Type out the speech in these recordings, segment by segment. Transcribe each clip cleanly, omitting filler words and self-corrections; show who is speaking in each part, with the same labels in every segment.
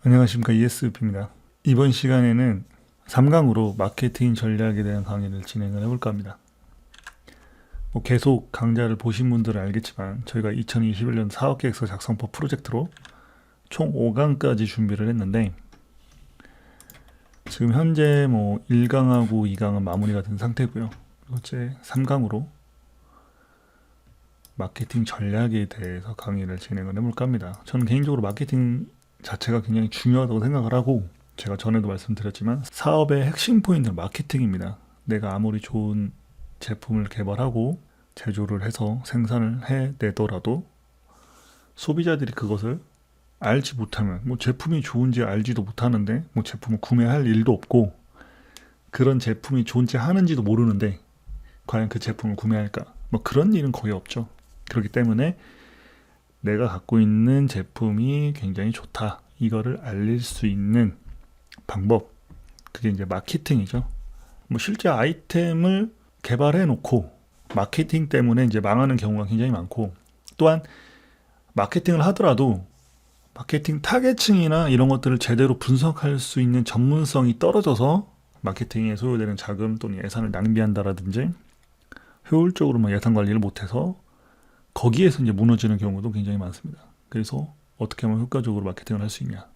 Speaker 1: 안녕하십니까, ESF입니다. 이번 시간에는 3강으로 마케팅 전략에 대한 강의를 진행을 해볼까 합니다. 계속 강좌를 보신 분들은 알겠지만 저희가 2021년 사업계획서 작성법 프로젝트로 총 5강까지 준비를 했는데 지금 현재 1강하고 2강은 마무리가 된 상태고요. 이제 3강으로 마케팅 전략에 대해서 강의를 진행을 해볼까 합니다. 저는 개인적으로 마케팅 자체가 굉장히 중요하다고 생각을 하고, 제가 전에도 말씀드렸지만 사업의 핵심 포인트는 마케팅입니다. 내가 아무리 좋은 제품을 개발하고 제조를 해서 생산을 해내더라도 소비자들이 그것을 알지 못하면, 제품이 좋은지 알지도 못하는데 제품을 구매할 일도 없고, 그런 제품이 존재하는지도 모르는데 과연 그 제품을 구매할까, 그런 일은 거의 없죠. 그렇기 때문에 내가 갖고 있는 제품이 굉장히 좋다, 이거를 알릴 수 있는 방법, 그게 이제 마케팅이죠. 실제 아이템을 개발해 놓고 마케팅 때문에 이제 망하는 경우가 굉장히 많고, 또한 마케팅을 하더라도 마케팅 타겟층이나 이런 것들을 제대로 분석할 수 있는 전문성이 떨어져서 마케팅에 소요되는 자금 또는 예산을 낭비한다라든지 효율적으로 예산 관리를 못해서 거기에서 이제 무너지는 경우도 굉장히 많습니다. 그래서 어떻게 하면 효과적으로 마케팅을 할 수 있냐,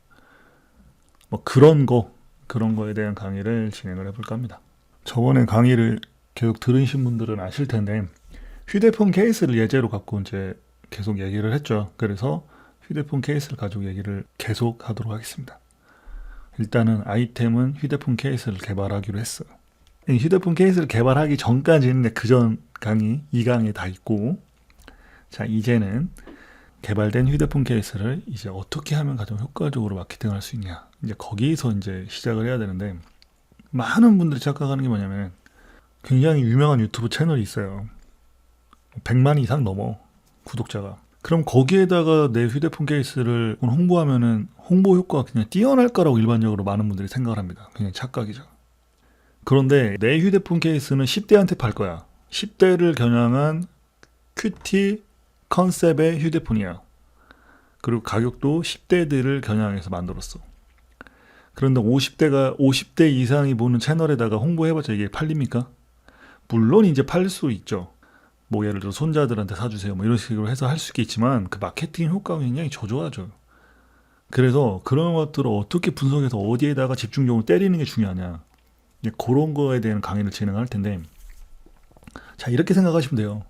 Speaker 1: 그런 거에 대한 강의를 진행을 해볼까 합니다. 저번에 강의를 계속 들으신 분들은 아실 텐데 휴대폰 케이스를 예제로 갖고 이제 계속 얘기를 했죠. 그래서 휴대폰 케이스를 가지고 얘기를 계속 하도록 하겠습니다. 일단은 아이템은 휴대폰 케이스를 개발하기로 했어요. 이 휴대폰 케이스를 개발하기 전까지는 그전 강의 2강에 다 있고, 자, 이제는 개발된 휴대폰 케이스를 이제 어떻게 하면 가장 효과적으로 마케팅을 할 수 있냐, 이제 거기서 이제 시작을 해야 되는데, 많은 분들이 착각하는 게 뭐냐면 굉장히 유명한 유튜브 채널이 있어요. 100만 이상 넘어 구독자가. 그럼 거기에다가 내 휴대폰 케이스를 홍보하면은 홍보 효과가 그냥 뛰어날 거라고 일반적으로 많은 분들이 생각을 합니다. 그냥 착각이죠. 그런데 내 휴대폰 케이스는 10대한테 팔 거야. 10대를 겨냥한 큐티 컨셉의 휴대폰이야. 그리고 가격도 10대들을 겨냥해서 만들었어. 그런데 50대 이상이 보는 채널에다가 홍보해봤자 이게 팔립니까? 물론 이제 팔 수 있죠. 예를 들어 손자들한테 사주세요, 이런 식으로 해서 할 수 있겠지만 그 마케팅 효과가 굉장히 저조하죠. 그래서 그런 것들을 어떻게 분석해서 어디에다가 집중적으로 때리는 게 중요하냐, 그런 거에 대한 강의를 진행할 텐데, 자, 이렇게 생각하시면 돼요.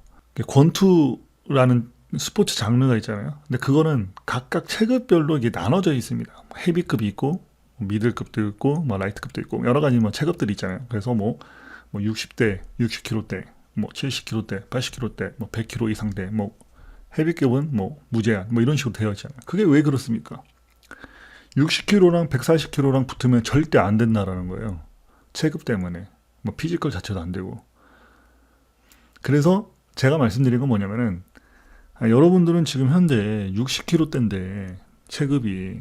Speaker 1: 권투라는 스포츠 장르가 있잖아요. 근데 그거는 각각 체급별로 이게 나눠져 있습니다. 헤비급이 있고 미들급도 있고 라이트급도 있고 여러 가지 체급들이 있잖아요. 그래서 60대, 60kg대, 70kg대, 80kg대, 100kg 이상대, 헤비급은 무제한, 이런 식으로 되어 있잖아요. 그게 왜 그렇습니까? 60kg랑 140kg랑 붙으면 절대 안 된다라는 거예요. 체급 때문에. 피지컬 자체도 안 되고. 그래서 제가 말씀드린 건 뭐냐면은, 여러분들은 지금 현재 60kg대인데 체급이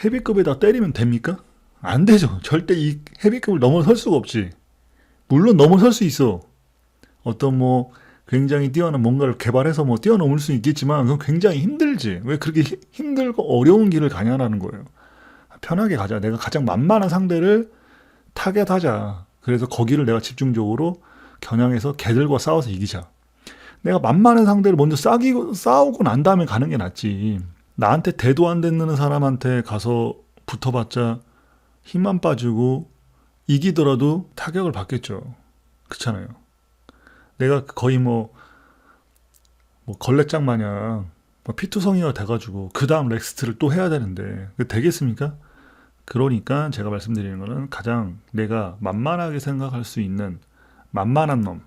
Speaker 1: 헤비급에다 때리면 됩니까? 안 되죠. 절대 이 헤비급을 넘어설 수가 없지. 물론 넘어설 수 있어. 어떤 굉장히 뛰어난 뭔가를 개발해서 뛰어넘을 수 있겠지만 그건 굉장히 힘들지. 왜 그렇게 힘들고 어려운 길을 가냐라는 거예요. 편하게 가자. 내가 가장 만만한 상대를 타겟하자. 그래서 거기를 내가 집중적으로 겨냥해서 걔들과 싸워서 이기자. 내가 만만한 상대를 먼저 싸우고 난 다음에 가는 게 낫지. 나한테 대도 안 되는 사람한테 가서 붙어봤자 힘만 빠지고 이기더라도 타격을 받겠죠. 그렇잖아요. 내가 거의 걸레장 마냥 피투성이가 돼가지고 그 다음 넥스트를 또 해야 되는데 되겠습니까? 그러니까 제가 말씀드리는 거는 가장 내가 만만하게 생각할 수 있는 만만한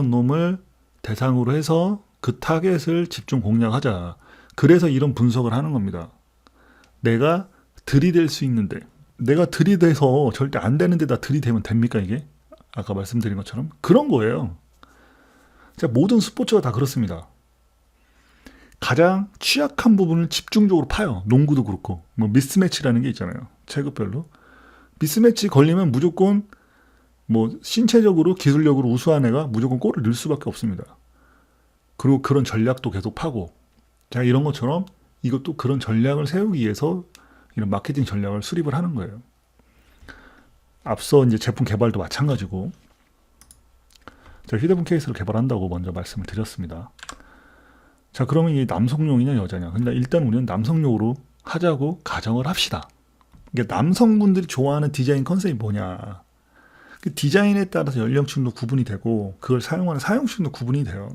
Speaker 1: 놈을 대상으로 해서 그 타겟을 집중 공략하자. 그래서 이런 분석을 하는 겁니다. 내가 들이댈 수 있는데, 내가 들이대서 절대 안 되는 데다 들이대면 됩니까, 이게? 아까 말씀드린 것처럼 그런 거예요. 모든 스포츠가 다 그렇습니다. 가장 취약한 부분을 집중적으로 파요. 농구도 그렇고 미스매치라는 게 있잖아요. 체급별로 미스매치 걸리면 무조건 신체적으로 기술력으로 우수한 애가 무조건 골을 넣을 수밖에 없습니다. 그리고 그런 전략도 계속 파고, 자, 이런 것처럼 이것도 그런 전략을 세우기 위해서 이런 마케팅 전략을 수립을 하는 거예요. 앞서 이제 제품 개발도 마찬가지고, 제가 휴대폰 케이스를 개발한다고 먼저 말씀을 드렸습니다. 자, 그러면 이게 남성용이냐 여자냐? 근데 일단 우리는 남성용으로 하자고 가정을 합시다. 이게 남성분들이 좋아하는 디자인 컨셉이 뭐냐? 그 디자인에 따라서 연령층도 구분이 되고 그걸 사용하는 사용층도 구분이 돼요.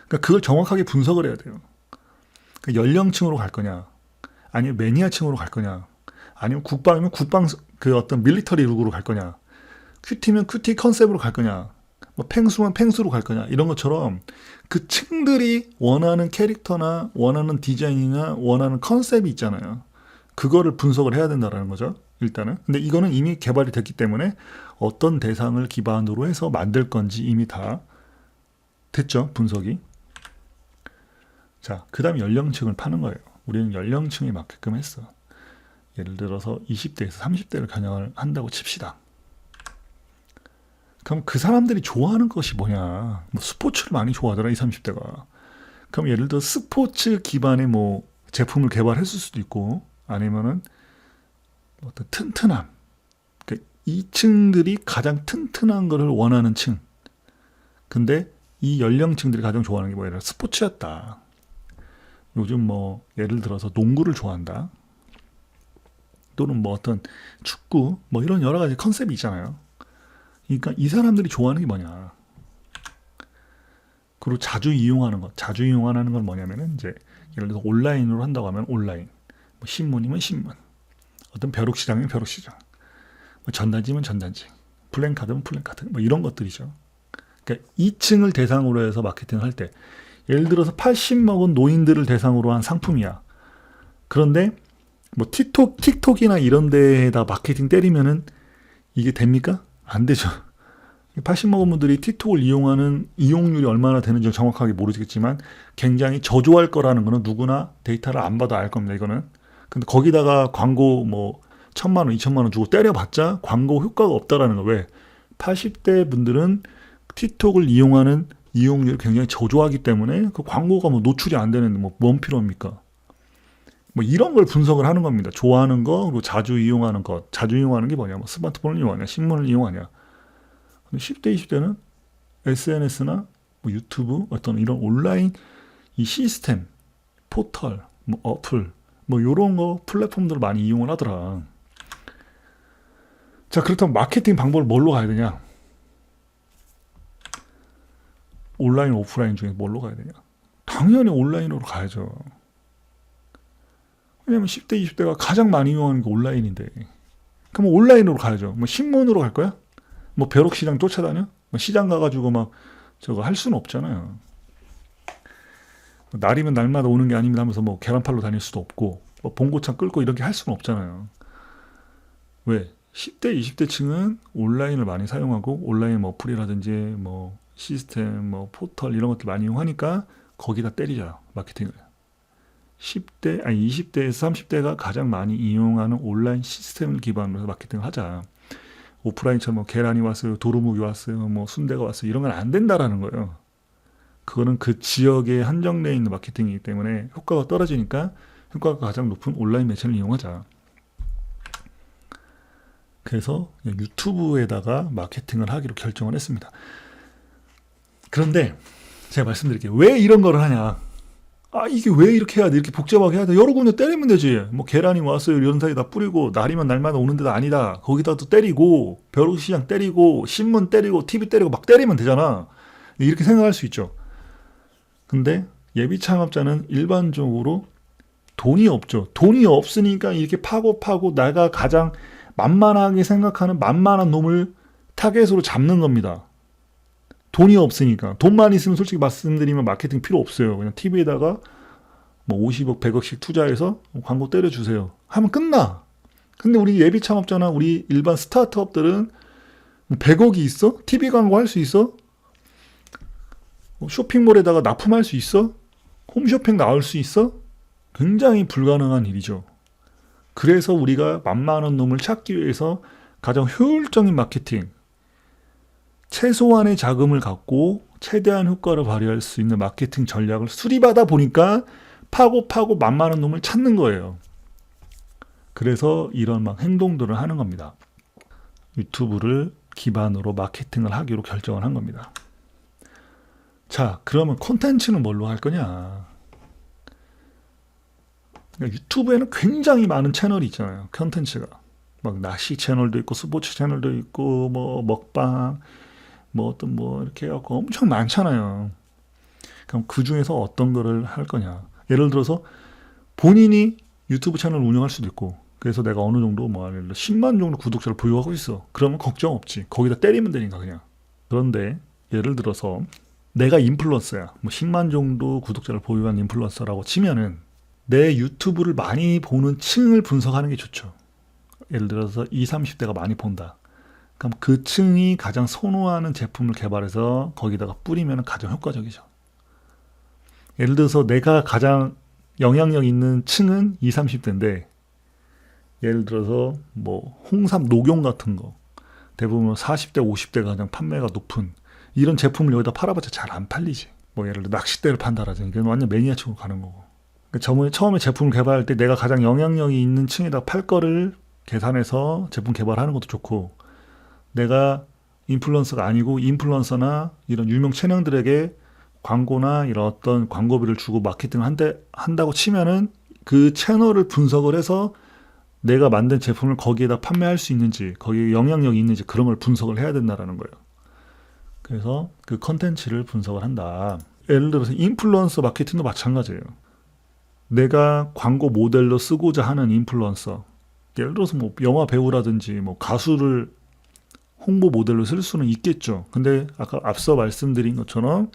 Speaker 1: 그러니까 그걸 정확하게 분석을 해야 돼요. 그 연령층으로 갈 거냐, 아니면 매니아층으로 갈 거냐, 아니면 국방이면 국방 그 어떤 밀리터리 룩으로 갈 거냐, 큐티면 큐티 컨셉으로 갈 거냐, 뭐 펭수면 펭수로 갈 거냐, 이런 것처럼 그 층들이 원하는 캐릭터나 원하는 디자인이나 원하는 컨셉이 있잖아요. 그거를 분석을 해야 된다는 거죠, 일단은. 근데 이거는 이미 개발이 됐기 때문에 어떤 대상을 기반으로 해서 만들 건지 이미 다 됐죠, 분석이. 자, 그 다음 연령층을 파는 거예요. 우리는 연령층에 맞게끔 했어. 예를 들어서 20대에서 30대를 겨냥을 한다고 칩시다. 그럼 그 사람들이 좋아하는 것이 뭐냐? 뭐 스포츠를 많이 좋아하더라, 20, 30대가. 그럼 예를 들어 스포츠 기반의 뭐 제품을 개발했을 수도 있고, 아니면은 어떤 튼튼함. 그러니까 이 층들이 가장 튼튼한 거를 원하는 층. 근데 이 연령층들이 가장 좋아하는 게 뭐야? 스포츠였다. 요즘 뭐 예를 들어서 농구를 좋아한다. 또는 뭐 어떤 축구, 뭐 이런 여러 가지 컨셉이 있잖아요. 그러니까 이 사람들이 좋아하는 게 뭐냐. 그리고 자주 이용하는 것. 자주 이용하는 건 뭐냐면은 이제 예를 들어서 온라인으로 한다고 하면 온라인. 뭐 신문이면 신문. 어떤 벼룩시장이면 벼룩시장. 뭐 전단지면 전단지. 플랜카드면 플랜카드. 뭐 이런 것들이죠. 그러니까 2층을 대상으로 해서 마케팅을 할 때, 예를 들어서 80 먹은 노인들을 대상으로 한 상품이야. 그런데 뭐 틱톡이나 이런 데에다 마케팅 때리면은 이게 됩니까? 안 되죠. 80 먹은 분들이 틱톡을 이용하는 이용률이 얼마나 되는지 정확하게 모르겠지만 굉장히 저조할 거라는 거는 누구나 데이터를 안 봐도 알 겁니다, 이거는. 근데 거기다가 광고 뭐 1,000만 원, 2,000만 원 주고 때려봤자 광고 효과가 없다라는 거. 왜? 80대 분들은 틱톡을 이용하는 이용률이 굉장히 저조하기 때문에 그 광고가 뭐 노출이 안 되는데 뭔 필요합니까? 뭐 이런 걸 분석을 하는 겁니다. 좋아하는 거, 그리고 자주 이용하는 것. 자주 이용하는 게 뭐냐? 뭐 스마트폰을 이용하냐? 신문을 이용하냐? 근데 10대, 20대는 SNS나 뭐 유튜브, 어떤 이런 온라인 이 시스템, 포털, 뭐 어플, 뭐 이런 거 플랫폼들을 많이 이용을 하더라. 자, 그렇다면 마케팅 방법을 뭘로 가야 되냐? 온라인, 오프라인 중에 뭘로 가야 되냐? 당연히 온라인으로 가야죠. 왜냐면 10대, 20대가 가장 많이 이용하는 게 온라인인데. 그럼 온라인으로 가야죠. 뭐 신문으로 갈 거야? 뭐 벼룩시장 쫓아다녀? 뭐 시장 가가지고 막 저거 할 수는 없잖아요. 날이면 날마다 오는 게 아닙니다 하면서 뭐 계란팔로 다닐 수도 없고, 뭐 봉고차 끌고 이렇게 할 수는 없잖아요. 왜? 10대, 20대 층은 온라인을 많이 사용하고 온라인 뭐 어플이라든지 뭐 시스템, 뭐 포털 이런 것들 많이 이용하니까 거기다 때리자, 마케팅을. 20대에서 30대가 가장 많이 이용하는 온라인 시스템을 기반으로 해서 마케팅을 하자. 오프라인처럼 뭐 계란이 왔어요, 도루묵이 왔어요, 뭐 순대가 왔어요, 이런 건 안 된다라는 거예요. 그거는 그 지역에 한정되어 있는 마케팅이기 때문에 효과가 떨어지니까 효과가 가장 높은 온라인 매체를 이용하자. 그래서 유튜브에다가 마케팅을 하기로 결정을 했습니다. 그런데 제가 말씀드릴게요. 왜 이런 거를 하냐? 아, 이게 왜 이렇게 해야 돼? 이렇게 복잡하게 해야 돼? 여러 군데 때리면 되지. 뭐 계란이 왔어요, 이런 사이다 뿌리고, 날이면 날마다 오는 데도 아니다, 거기다 또 때리고, 벼룩시장 때리고, 신문 때리고, TV 때리고 막 때리면 되잖아. 이렇게 생각할 수 있죠. 근데 예비 창업자는 일반적으로 돈이 없죠. 돈이 없으니까 이렇게 파고 내가 가장 만만하게 생각하는 만만한 놈을 타겟으로 잡는 겁니다. 돈이 없으니까. 돈만 있으면 솔직히 말씀드리면 마케팅 필요 없어요. 그냥 TV에다가 뭐 50억, 100억씩 투자해서 광고 때려주세요 하면 끝나. 근데 우리 예비 창업자나 우리 일반 스타트업들은 100억이 있어? TV 광고 할 수 있어? 쇼핑몰에다가 납품할 수 있어? 홈쇼핑 나올 수 있어? 굉장히 불가능한 일이죠. 그래서 우리가 만만한 놈을 찾기 위해서 가장 효율적인 마케팅, 최소한의 자금을 갖고 최대한 효과를 발휘할 수 있는 마케팅 전략을 수립하다 보니까 파고 만만한 놈을 찾는 거예요. 그래서 이런 막 행동들을 하는 겁니다. 유튜브를 기반으로 마케팅을 하기로 결정을 한 겁니다. 자, 그러면 콘텐츠는 뭘로 할 거냐? 그러니까 유튜브에는 굉장히 많은 채널이 있잖아요. 콘텐츠가. 막 낚시 채널도 있고 스포츠 채널도 있고 뭐 먹방 뭐 어떤 뭐 이렇게 해갖고 엄청 많잖아요. 그럼 그 중에서 어떤 거를 할 거냐? 예를 들어서 본인이 유튜브 채널을 운영할 수도 있고 그래서 내가 어느 정도 뭐 예를 들어 10만 정도 구독자를 보유하고 있어. 그러면 걱정 없지. 거기다 때리면 되니까 그냥. 그런데 예를 들어서 내가 인플루언서야. 뭐 10만 정도 구독자를 보유한 인플루언서라고 치면은 내 유튜브를 많이 보는 층을 분석하는 게 좋죠. 예를 들어서 20, 30대가 많이 본다. 그럼 그 층이 가장 선호하는 제품을 개발해서 거기다가 뿌리면 가장 효과적이죠. 예를 들어서 내가 가장 영향력 있는 층은 20, 30대인데 예를 들어서 뭐 홍삼 녹용 같은 거 대부분 40대, 50대가 가장 판매가 높은 이런 제품을 여기다 팔아봤자 잘 안 팔리지. 뭐 예를 들어 낚싯대를 판다라든지 이건 완전 매니아층으로 가는 거고. 그러니까 처음에 제품을 개발할 때 내가 가장 영향력이 있는 층에다 팔 거를 계산해서 제품 개발하는 것도 좋고 내가 인플루언서가 아니고 인플루언서나 이런 유명 채널들에게 광고나 이런 어떤 광고비를 주고 마케팅을 한다고 치면은 그 채널을 분석을 해서 내가 만든 제품을 거기에다 판매할 수 있는지 거기에 영향력이 있는지 그런 걸 분석을 해야 된다라는 거예요. 그래서 그 컨텐츠를 분석을 한다. 예를 들어서 인플루언서 마케팅도 마찬가지예요. 내가 광고 모델로 쓰고자 하는 인플루언서 예를 들어서 뭐 영화 배우라든지 뭐 가수를 홍보 모델로 쓸 수는 있겠죠. 근데 아까 앞서 말씀드린 것처럼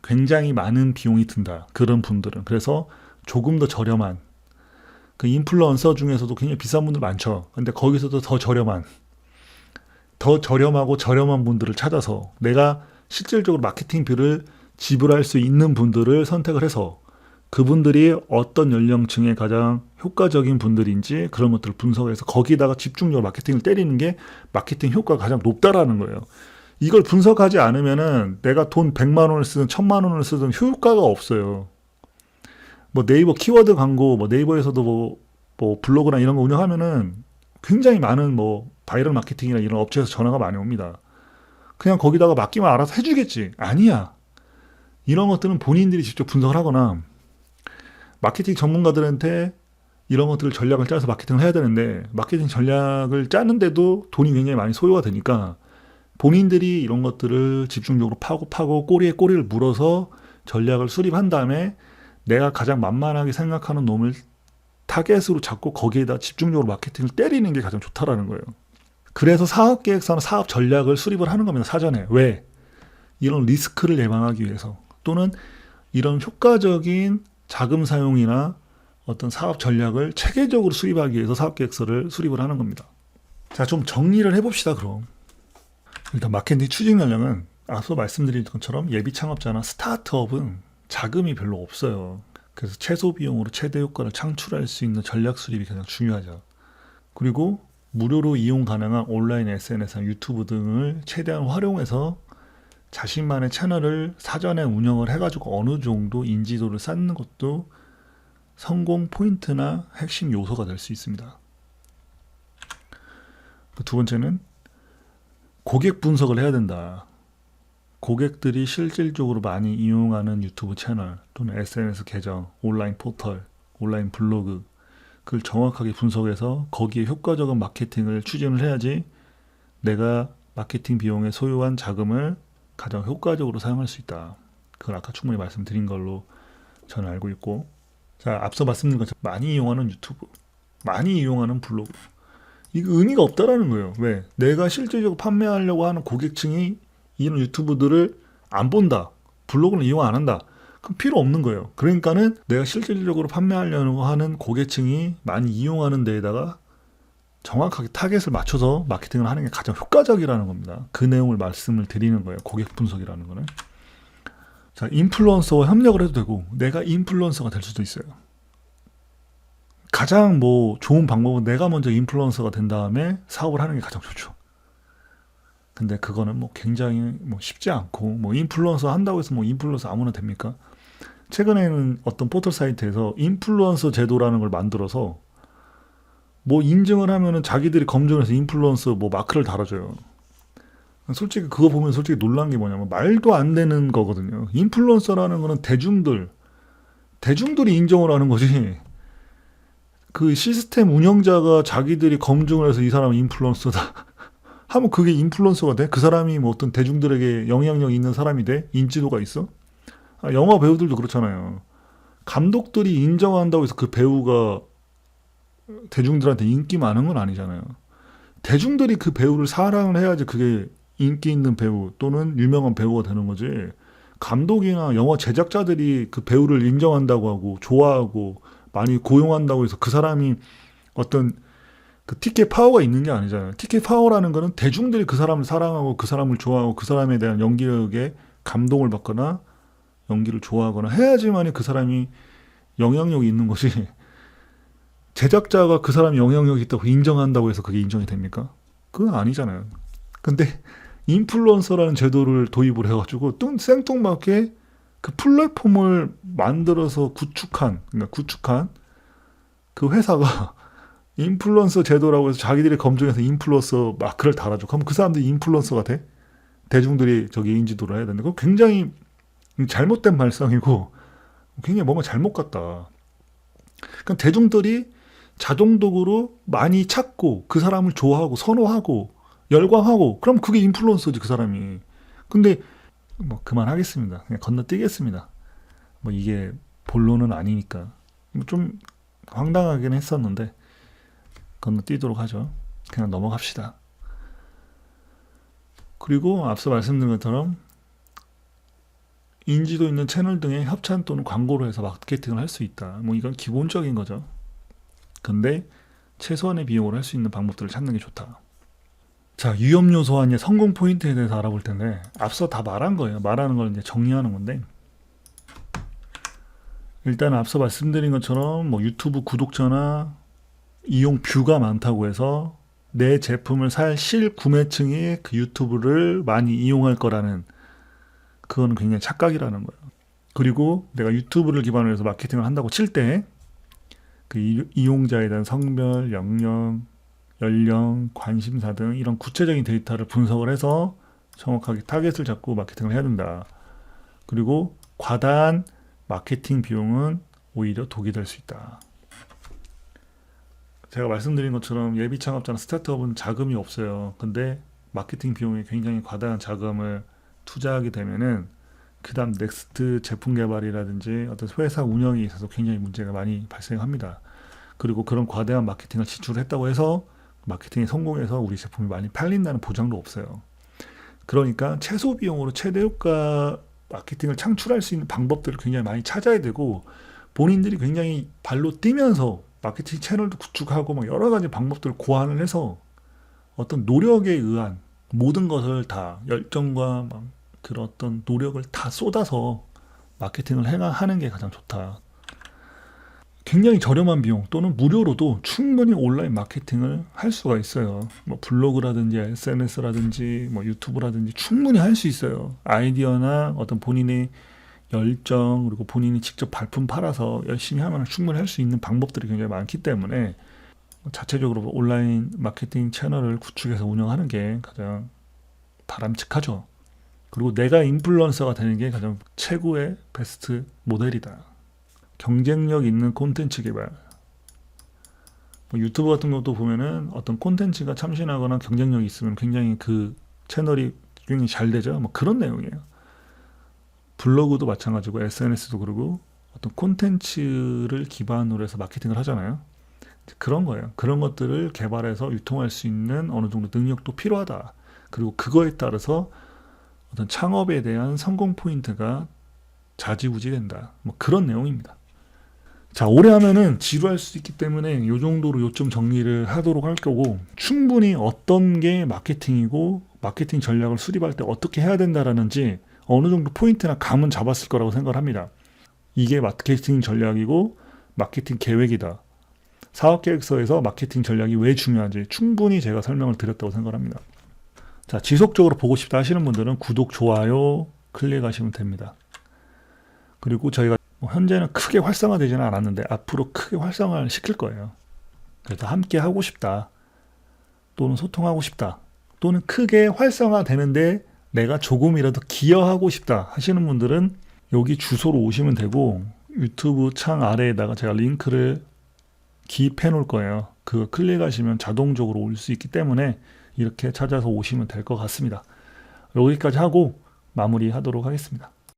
Speaker 1: 굉장히 많은 비용이 든다. 그런 분들은. 그래서 조금 더 저렴한 그 인플루언서 중에서도 굉장히 비싼 분들 많죠. 근데 거기서도 더 저렴하고 저렴한 분들을 찾아서 내가 실질적으로 마케팅비를 지불할 수 있는 분들을 선택을 해서 그분들이 어떤 연령층에 가장 효과적인 분들인지 그런 것들을 분석해서 거기다가 집중적으로 마케팅을 때리는 게 마케팅 효과가 가장 높다라는 거예요. 이걸 분석하지 않으면은 내가 돈 100만 원을 쓰든 1000만 원을 쓰든 효과가 없어요. 뭐 네이버 키워드 광고, 뭐 네이버에서도 뭐 블로그나 이런 거 운영하면은 굉장히 많은 뭐 바이럴 마케팅이나 이런 업체에서 전화가 많이 옵니다. 그냥 거기다가 맡기면 알아서 해주겠지. 아니야. 이런 것들은 본인들이 직접 분석을 하거나 마케팅 전문가들한테 이런 것들을 전략을 짜서 마케팅을 해야 되는데 마케팅 전략을 짜는데도 돈이 굉장히 많이 소요가 되니까 본인들이 이런 것들을 집중적으로 파고 꼬리에 꼬리를 물어서 전략을 수립한 다음에 내가 가장 만만하게 생각하는 놈을 타겟으로 잡고 거기에다 집중적으로 마케팅을 때리는 게 가장 좋다라는 거예요. 그래서 사업계획서나 사업 전략을 수립을 하는 겁니다. 사전에. 왜? 이런 리스크를 예방하기 위해서 또는 이런 효과적인 자금 사용이나 어떤 사업 전략을 체계적으로 수립하기 위해서 사업계획서를 수립을 하는 겁니다. 자, 좀 정리를 해봅시다. 그럼 일단 마케팅 추진 전략은 앞서 말씀드린 것처럼 예비 창업자나 스타트업은 자금이 별로 없어요. 그래서 최소 비용으로 최대 효과를 창출할 수 있는 전략 수립이 가장 중요하죠. 그리고 무료로 이용 가능한 온라인 SNS나 유튜브 등을 최대한 활용해서 자신만의 채널을 사전에 운영을 해가지고 어느 정도 인지도를 쌓는 것도 성공 포인트나 핵심 요소가 될 수 있습니다. 두 번째는 고객 분석을 해야 된다. 고객들이 실질적으로 많이 이용하는 유튜브 채널 또는 SNS 계정, 온라인 포털, 온라인 블로그 그걸 정확하게 분석해서 거기에 효과적인 마케팅을 추진을 해야지 내가 마케팅 비용에 소요한 자금을 가장 효과적으로 사용할 수 있다. 그걸 아까 충분히 말씀드린 걸로 저는 알고 있고 자 앞서 말씀드린 것처럼 많이 이용하는 유튜브, 많이 이용하는 블로그 이거 의미가 없다라는 거예요. 왜? 내가 실질적으로 판매하려고 하는 고객층이 이런 유튜브들을 안 본다. 블로그는 이용 안 한다. 그럼 필요 없는 거예요. 그러니까는 내가 실질적으로 판매하려고 하는 고객층이 많이 이용하는 데에다가 정확하게 타겟을 맞춰서 마케팅을 하는 게 가장 효과적이라는 겁니다. 그 내용을 말씀을 드리는 거예요. 고객 분석이라는 거는. 자, 인플루언서와 협력을 해도 되고 내가 인플루언서가 될 수도 있어요. 가장 좋은 방법은 내가 먼저 인플루언서가 된 다음에 사업을 하는 게 가장 좋죠. 근데 그거는 굉장히 쉽지 않고 인플루언서 한다고 해서 인플루언서 아무나 됩니까? 최근에는 어떤 포털 사이트에서 인플루언서 제도라는 걸 만들어서 뭐 인증을 하면은 자기들이 검증해서 인플루언서 뭐 마크를 달아줘요. 솔직히 그거 보면 솔직히 놀란 게 뭐냐면 말도 안 되는 거거든요. 인플루언서라는 거는 대중들이 인정을 하는 거지. 그 시스템 운영자가 자기들이 검증을 해서 이 사람은 인플루언서다 하면 그게 인플루언서가 돼? 그 사람이 뭐 어떤 대중들에게 영향력 있는 사람이 돼? 인지도가 있어? 영화 배우들도 그렇잖아요. 감독들이 인정한다고 해서 그 배우가 대중들한테 인기 많은 건 아니잖아요. 대중들이 그 배우를 사랑을 해야지 그게 인기 있는 배우 또는 유명한 배우가 되는 거지. 감독이나 영화 제작자들이 그 배우를 인정한다고 하고 좋아하고 많이 고용한다고 해서 그 사람이 어떤 그 티켓 파워가 있는 게 아니잖아요. 티켓 파워라는 거는 대중들이 그 사람을 사랑하고 그 사람을 좋아하고 그 사람에 대한 연기력에 감동을 받거나 연기를 좋아하거나 해야지만이 그 사람이 영향력이 있는 것이 제작자가 그 사람이 영향력이 있다고 인정한다고 해서 그게 인정이 됩니까? 그건 아니잖아요. 근데 인플루언서라는 제도를 도입을 해가지고 생뚱맞게 그 플랫폼을 만들어서 구축한 그 회사가 인플루언서 제도라고 해서 자기들이 검증해서 인플루언서 마크를 달아줘. 그럼 그 사람들이 인플루언서가 돼? 대중들이 저기 인지도를 해야 되는데 그거 굉장히 잘못된 발상이고 굉장히 뭔가 잘못 같다. 그러니까 대중들이 자동적으로 많이 찾고 그 사람을 좋아하고 선호하고 열광하고 그럼 그게 인플루언서지 그 사람이. 근데 뭐 그만하겠습니다. 그냥 건너뛰겠습니다. 뭐 이게 본론은 아니니까 좀 황당하긴 했었는데 건너뛰도록 하죠. 그냥 넘어갑시다. 그리고 앞서 말씀드린 것처럼 인지도 있는 채널 등의 협찬 또는 광고로 해서 마케팅을 할 수 있다. 뭐 이건 기본적인 거죠. 근데 최소한의 비용으로 할 수 있는 방법들을 찾는 게 좋다. 자, 위험 요소와 이제 성공 포인트에 대해서 알아볼 텐데 앞서 다 말한 거예요. 말하는 걸 이제 정리하는 건데 일단 앞서 말씀드린 것처럼 뭐 유튜브 구독자나 이용 뷰가 많다고 해서 내 제품을 살 실구매층이 그 유튜브를 많이 이용할 거라는 그건 굉장히 착각이라는 거예요. 그리고 내가 유튜브를 기반으로 해서 마케팅을 한다고 칠 때 그 이용자에 대한 성별, 연령, 관심사 등 이런 구체적인 데이터를 분석을 해서 정확하게 타겟을 잡고 마케팅을 해야 된다. 그리고 과다한 마케팅 비용은 오히려 독이 될 수 있다. 제가 말씀드린 것처럼 예비 창업자나 스타트업은 자금이 없어요. 근데 마케팅 비용에 굉장히 과다한 자금을 투자하게 되면은 그 다음 넥스트 제품 개발이라든지 어떤 회사 운영에 있어서 굉장히 문제가 많이 발생합니다. 그리고 그런 과다한 마케팅을 지출했다고 해서 마케팅이 성공해서 우리 제품이 많이 팔린다는 보장도 없어요. 그러니까 최소 비용으로 최대 효과 마케팅을 창출할 수 있는 방법들을 굉장히 많이 찾아야 되고 본인들이 굉장히 발로 뛰면서 마케팅 채널도 구축하고 막 여러 가지 방법들을 고안을 해서 어떤 노력에 의한 모든 것을 다 열정과 막 그런 어떤 노력을 다 쏟아서 마케팅을 하는 게 가장 좋다. 굉장히 저렴한 비용 또는 무료로도 충분히 온라인 마케팅을 할 수가 있어요. 뭐 블로그라든지 SNS라든지 뭐 유튜브라든지 충분히 할 수 있어요. 아이디어나 어떤 본인의 열정 그리고 본인이 직접 발품 팔아서 열심히 하면 충분히 할 수 있는 방법들이 굉장히 많기 때문에 자체적으로 온라인 마케팅 채널을 구축해서 운영하는 게 가장 바람직하죠. 그리고 내가 인플루언서가 되는 게 가장 최고의 베스트 모델이다. 경쟁력 있는 콘텐츠 개발. 뭐 유튜브 같은 것도 보면은 어떤 콘텐츠가 참신하거나 경쟁력이 있으면 굉장히 그 채널이 굉장히 잘 되죠. 뭐 그런 내용이에요. 블로그도 마찬가지고 SNS도 그러고 어떤 콘텐츠를 기반으로 해서 마케팅을 하잖아요. 그런 거예요. 그런 것들을 개발해서 유통할 수 있는 어느 정도 능력도 필요하다. 그리고 그거에 따라서 어떤 창업에 대한 성공 포인트가 좌지우지 된다. 뭐 그런 내용입니다. 자, 오래 하면은 지루할 수 있기 때문에 이 정도로 요점 정리를 하도록 할 거고 충분히 어떤 게 마케팅이고 마케팅 전략을 수립할 때 어떻게 해야 된다라는지 어느 정도 포인트나 감은 잡았을 거라고 생각을 합니다. 이게 마케팅 전략이고 마케팅 계획이다. 사업계획서에서 마케팅 전략이 왜 중요한지 충분히 제가 설명을 드렸다고 생각합니다. 자, 지속적으로 보고 싶다 하시는 분들은 구독, 좋아요 클릭하시면 됩니다. 그리고 저희가 현재는 크게 활성화되지는 않았는데 앞으로 크게 활성화를 시킬 거예요. 그래서 함께 하고 싶다. 또는 소통하고 싶다. 또는 크게 활성화되는데 내가 조금이라도 기여하고 싶다 하시는 분들은 여기 주소로 오시면 되고 유튜브 창 아래에다가 제가 링크를 기입해 놓을 거예요. 그거 클릭하시면 자동적으로 올 수 있기 때문에 이렇게 찾아서 오시면 될 것 같습니다. 여기까지 하고 마무리하도록 하겠습니다.